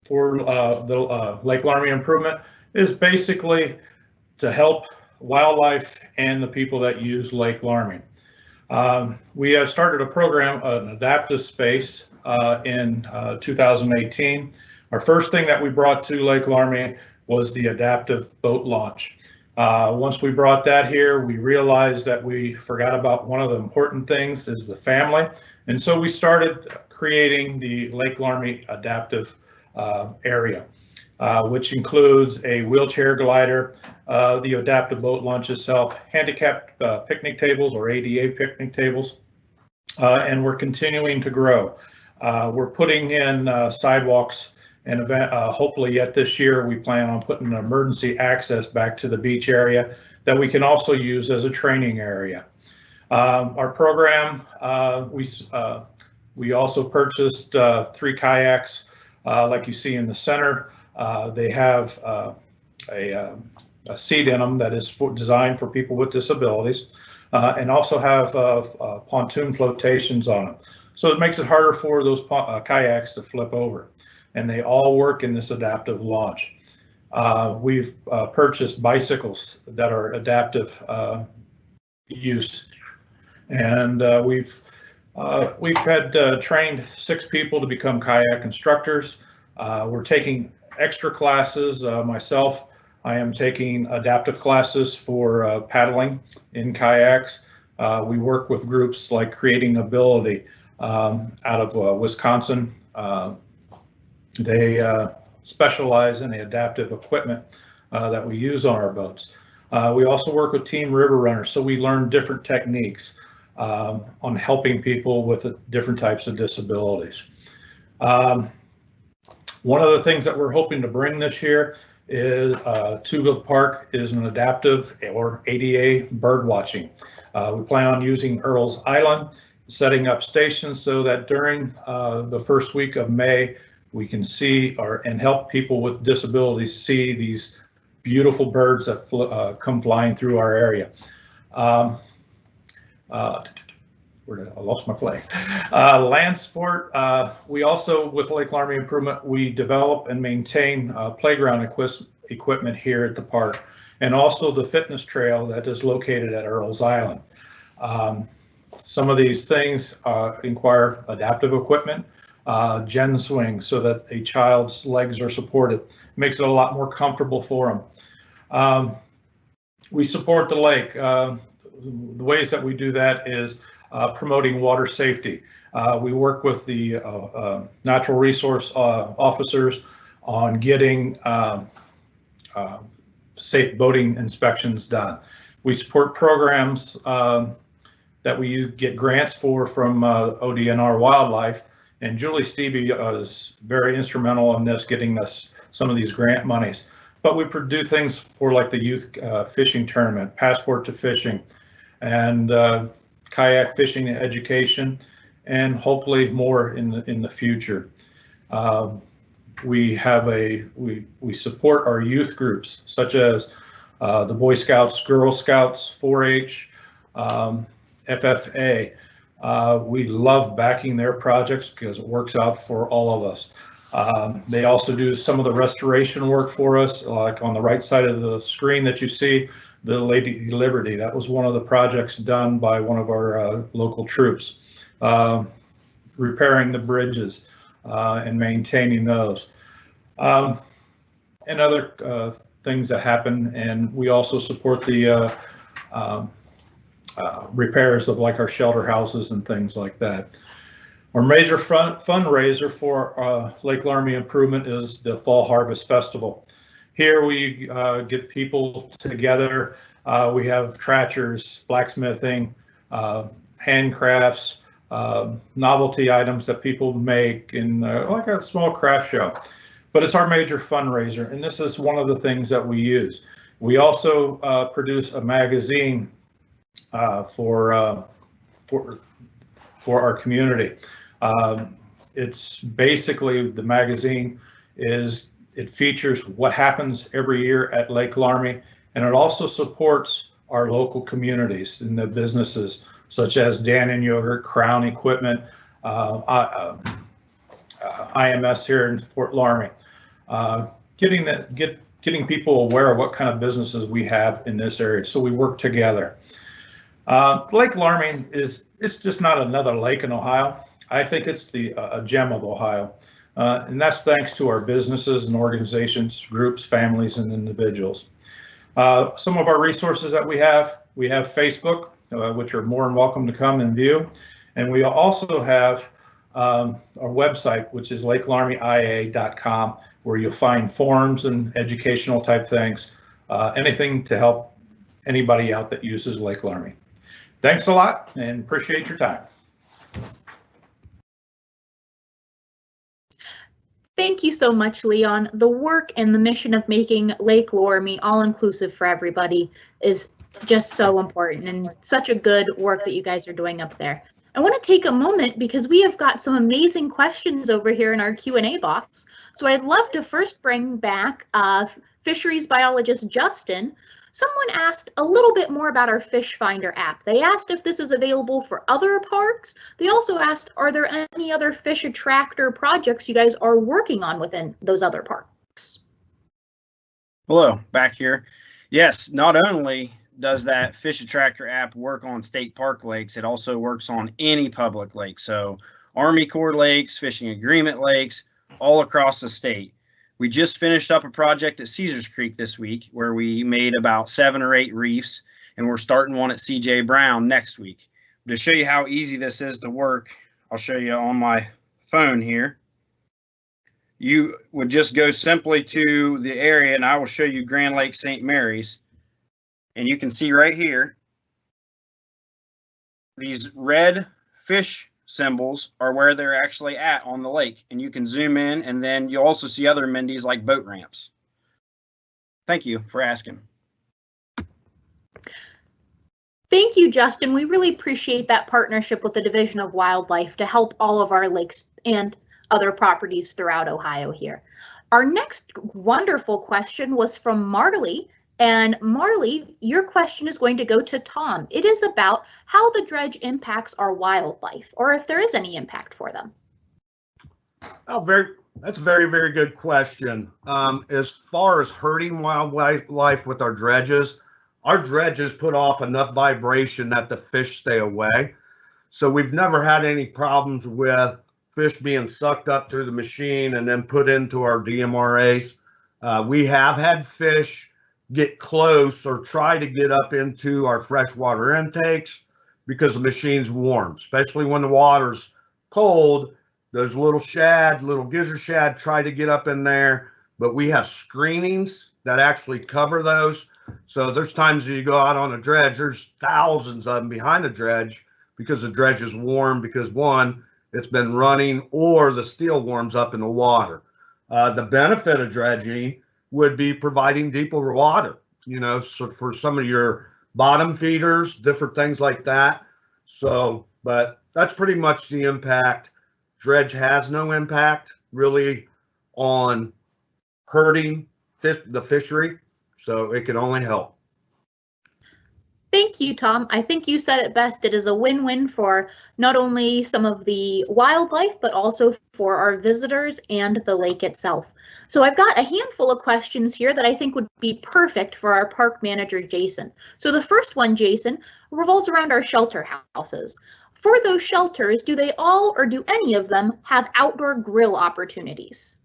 [SPEAKER 7] for the Lake Loramie Improvement is basically to help wildlife and the people that use Lake Loramie. We have started a program, an adaptive space, in 2018. Our first thing that we brought to Lake Loramie was the adaptive boat launch. Once we brought that here, we realized that we forgot about one of the important things, is the family. And so we started creating the Lake Loramie adaptive area, which includes a wheelchair glider, the adaptive boat launch itself, handicapped picnic tables or ADA picnic tables, and we're continuing to grow. We're putting in sidewalks, and hopefully yet this year we plan on putting an emergency access back to the beach area that we can also use as a training area. Our program, we also purchased 3 kayaks, like you see in the center. They have a seat in them that is designed for people with disabilities, and also have pontoon flotations on them. So it makes it harder for those kayaks to flip over, and they all work in this adaptive launch. We've purchased bicycles that are adaptive use, and we've We've had trained 6 people to become kayak instructors. We're taking extra classes. Myself, I am taking adaptive classes for paddling in kayaks. We work with groups like Creating Ability out of Wisconsin. They specialize in the adaptive equipment that we use on our boats. We also work with Team River Runners, so we learn different techniques on helping people with different types of disabilities. One of the things that we're hoping to bring this year is to the park is an adaptive or ADA bird watching. We plan on using Earl's Island, setting up stations so that during the first week of May, we can see and help people with disabilities see these beautiful birds that come flying through our area. I lost my place. Land sport. We also, with Lake Loramie Improvement, we develop and maintain playground equipment here at the park, and also the fitness trail that is located at Earl's Island. Some of these things require adaptive equipment, gen swing, so that a child's legs are supported. It makes it a lot more comfortable for them. We support the lake. The ways that we do that is promoting water safety. We work with the natural resource officers on getting safe boating inspections done. We support programs that we get grants for from OhioDNR Wildlife, and Julie Stevie is very instrumental in this, getting us some of these grant monies. But we do things for like the youth fishing tournament, Passport to Fishing, and kayak fishing education, and hopefully more in the future. We support our youth groups, such as the Boy Scouts, Girl Scouts, 4-H, FFA. We love backing their projects because it works out for all of us. They also do some of the restoration work for us, like on the right side of the screen that you see, the Lady Liberty. That was one of the projects done by one of our local troops, repairing the bridges and maintaining those, and other things that happen. And we also support the repairs of like our shelter houses and things like that. Our major fundraiser for Lake Loramie Improvement is the Fall Harvest Festival. Here we get people together. We have Attractors, blacksmithing, handcrafts, novelty items that people make in like a small craft show. But it's our major fundraiser, and this is one of the things that we use. We also produce a magazine for our community. It's basically, the magazine it features what happens every year at Lake Loramie, and it also supports our local communities and the businesses such as Dan and Yogurt, Crown Equipment, IMS here in Fort Loramie. Getting people aware of what kind of businesses we have in this area, so we work together. Lake Loramie it's just not another lake in Ohio. I think it's a gem of Ohio, and that's thanks to our businesses and organizations, groups, families, and individuals. Some of our resources that we have Facebook, which are more than welcome to come and view, and we also have our website, which is lakeloramieia.com, where you'll find forums and educational type things, anything to help anybody out that uses Lake Loramie. Thanks a lot, and appreciate your time.
[SPEAKER 3] Thank you so much, Leon. The work and the mission of making Lake Loramie all-inclusive for everybody is just so important, and such a good work that you guys are doing up there. I want to take a moment because we have got some amazing questions over here in our Q&A box. So I'd love to first bring back fisheries biologist Justin. Someone asked a little bit more about our Fish Finder app. They asked if this is available for other parks. They also asked, are there any other fish attractor projects you guys are working on within those other parks?
[SPEAKER 5] Hello, back here. Yes, not only does that Fish Attractor app work on state park lakes, it also works on any public lake. So Army Corps lakes, fishing agreement lakes, all across the state. We just finished up a project at Caesars Creek this week where we made about 7 or 8 reefs, and we're starting one at CJ Brown next week. To show you how easy this is to work, I'll show you on my phone here. You would just go simply to the area, and I will show you Grand Lake St. Mary's. And you can see right here, these red fish symbols are where they're actually at on the lake. And you can zoom in, and then you'll also see other amenities like boat ramps. Thank you for asking.
[SPEAKER 3] Thank you, Justin. We really appreciate that partnership with the Division of Wildlife to help all of our lakes and other properties throughout Ohio here. Our next wonderful question was from Marley. And Marley, your question is going to go to Tom. It is about how the dredge impacts our wildlife, or if there is any impact for them.
[SPEAKER 6] Oh, that's a very, very good question. As far as hurting wildlife with our dredges put off enough vibration that the fish stay away. So we've never had any problems with fish being sucked up through the machine and then put into our DMRAs. We have had fish get close or try to get up into our freshwater intakes because the machine's warm, especially when the water's cold. Those little gizzard shad try to get up in there, but we have screenings that actually cover those. So there's times you go out on a dredge, there's thousands of them behind the dredge because the dredge is warm because one, it's been running, or the steel warms up in the water. The benefit of dredging would be providing deeper water, so for some of your bottom feeders, different things like that. So, but that's pretty much the impact. Dredge has no impact really on hurting the fishery, so it can only help.
[SPEAKER 3] Thank you, Tom. I think you said it best. It is a win-win for not only some of the wildlife, but also for our visitors and the lake itself. So I've got a handful of questions here that I think would be perfect for our park manager, Jason. So the first one, Jason, revolves around our shelter houses. For those shelters, do they all or do any of them have outdoor grill opportunities?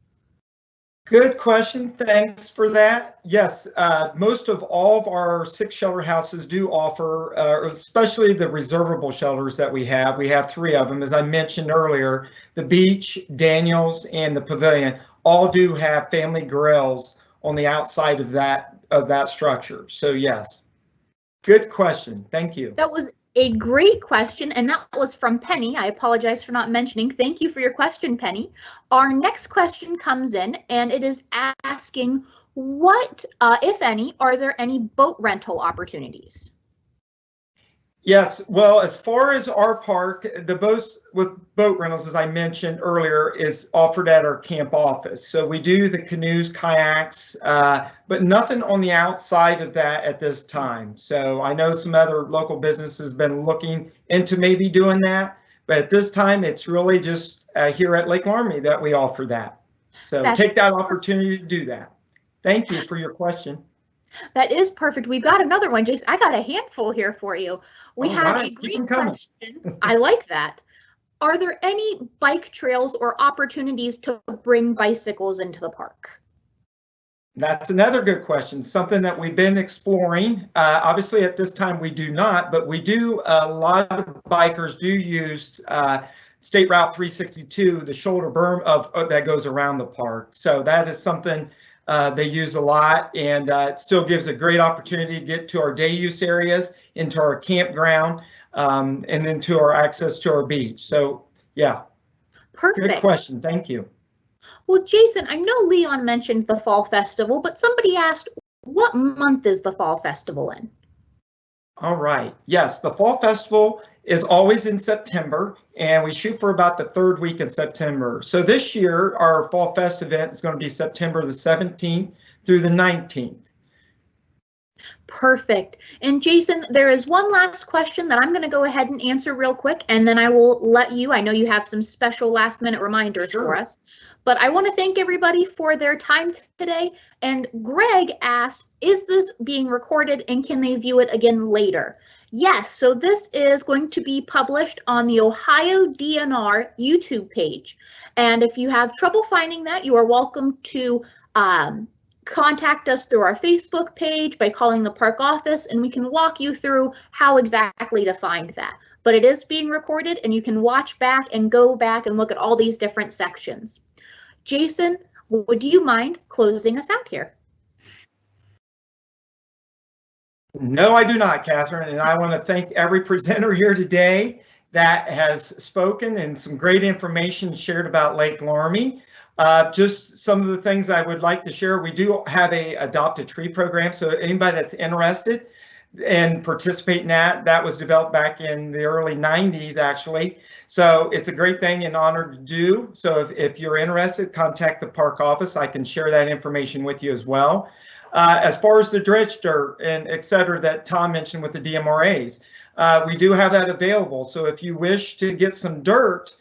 [SPEAKER 2] Good question. Thanks for that. Yes, most of all of our 6 shelter houses do offer, especially the reservable shelters that we have. We have 3 of them. As I mentioned earlier, the beach, Daniels, and the pavilion all do have family grills on the outside of that structure. So yes, good question. Thank you.
[SPEAKER 3] That was a great question, and that was from Penny. I apologize for not mentioning. Thank you for your question, Penny. Our next question comes in, and it is asking, what, if any, are there any boat rental opportunities?
[SPEAKER 2] Yes, well, as far as our park, the boats with boat rentals, as I mentioned earlier, is offered at our camp office. So we do the canoes, kayaks, but nothing on the outside of that at this time. So I know some other local businesses have been looking into maybe doing that, but at this time, it's really just here at Lake Loramie that we offer that. So take that opportunity to do that. Thank you for your question.
[SPEAKER 3] That is perfect. We've got another one, Jason. I got a handful here for you. We have a great question. I like that. Are there any bike trails or opportunities to bring bicycles into the park?
[SPEAKER 2] That's another good question. Something that we've been exploring. Obviously, at this time we do not, but we do. A lot of bikers do use State Route 362, the shoulder berm of that goes around the park. So that is something they use a lot, and it still gives a great opportunity to get to our day use areas, into our campground, and into our access to our beach. So yeah,
[SPEAKER 3] perfect.
[SPEAKER 2] Good question. Thank you.
[SPEAKER 3] Well, Jason, I know Leon mentioned the Fall Festival, but somebody asked, what month is the Fall Festival in?
[SPEAKER 2] All right. Yes, the Fall Festival is always in September, and we shoot for about the 3rd week in September. So this year, our Fall Fest event is going to be September the 17th through the 19th.
[SPEAKER 3] Perfect. And Jason, there is one last question that I'm going to go ahead and answer real quick, and then I will let you, I know you have some special last minute reminders for us, but I want to thank everybody for their time today. And Greg asked, is this being recorded and can they view it again later? Yes, so this is going to be published on the OhioDNR YouTube page. And if you have trouble finding that, you are welcome to contact us through our Facebook page by calling the park office, and we can walk you through how exactly to find that. But it is being recorded, and you can watch back and go back and look at all these different sections. Jason, would you mind closing us out here?
[SPEAKER 2] No, I do not, Catherine, and I want to thank every presenter here today that has spoken and some great information shared about Lake Loramie. Just some of the things I would like to share. We do have a Adopt a Tree program, so anybody that's interested and participate in that was developed back in the early 90s, actually. So it's a great thing and honor to do. So if you're interested, contact the park office. I can share that information with you as well. As far as the dredge dirt and et cetera that Tom mentioned with the DMRAs, we do have that available. So if you wish to get some dirt,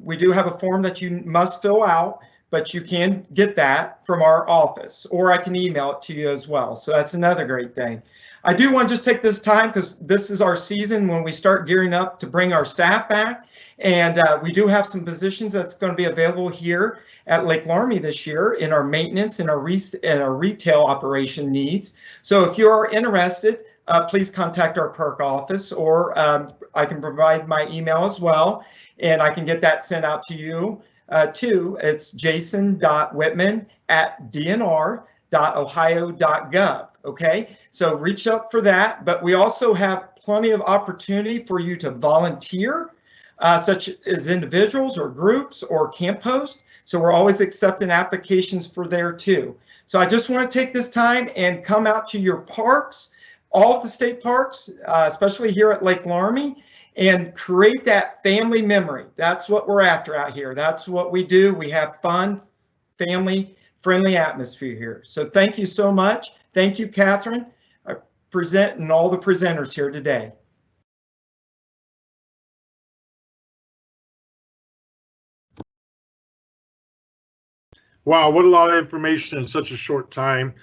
[SPEAKER 2] we do have a form that you must fill out, but you can get that from our office, or I can email it to you as well. So that's another great thing. I do want to just take this time because this is our season when we start gearing up to bring our staff back. And we do have some positions that's going to be available here at Lake Loramie this year in our maintenance and our retail operation needs. So if you are interested, please contact our park office, or I can provide my email as well, and I can get that sent out to you too. It's jason.whitman@dnr.ohio.gov. Okay, so reach out for that, but we also have plenty of opportunity for you to volunteer, such as individuals or groups or camp hosts. So we're always accepting applications for there too. So I just want to take this time and come out to your parks, all of the state parks, especially here at Lake Loramie, and create that family memory. That's what we're after out here. That's what we do. We have fun, family-friendly atmosphere here. So thank you so much. Thank you, Catherine, presenting all the presenters here today.
[SPEAKER 1] Wow, what a lot of information in such a short time.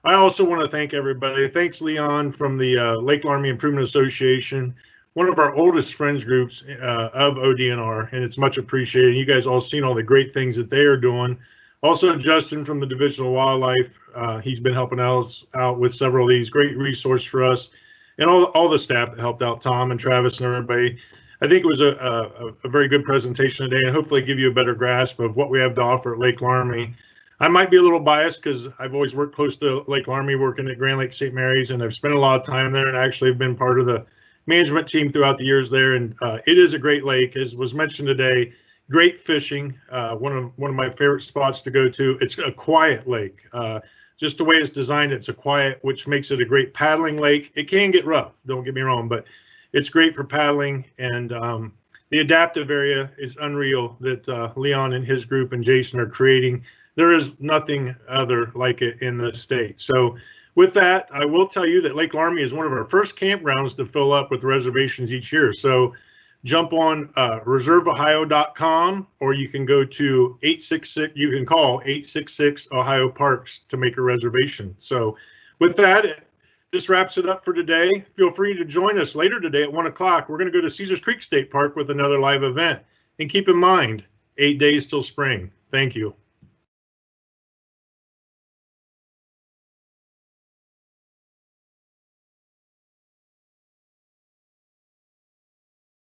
[SPEAKER 1] I also want to thank everybody. Thanks, Leon from the Lake Loramie Improvement Association, one of our oldest friends groups of ODNR, and it's much appreciated. You guys all seen all the great things that they are doing. Also, Justin from the Division of Wildlife, he's been helping us out with several of these, great resource for us, and all the staff that helped out, Tom and Travis and everybody. I think it was a very good presentation today, and hopefully give you a better grasp of what we have to offer at Lake Loramie. I might be a little biased because I've always worked close to Lake Loramie, working at Grand Lake St. Mary's, and I've spent a lot of time there, and actually have been part of the management team throughout the years there. And it is a great lake, as was mentioned today. Great fishing, one of my favorite spots to go to. It's a quiet lake. Just the way it's designed, it's a quiet, which makes it a great paddling lake. It can get rough, don't get me wrong, but it's great for paddling. And the adaptive area is unreal that Leon and his group and Jason are creating. There is nothing other like it in the state. So with that, I will tell you that Lake Loramie is one of our first campgrounds to fill up with reservations each year. So jump on reserveohio.com, or you can go to 866, you can call 866 Ohio Parks to make a reservation. So with that, this wraps it up for today. Feel free to join us later today at 1 o'clock. We're going to go to Caesars Creek State Park with another live event. And keep in mind, 8 days till spring. Thank you.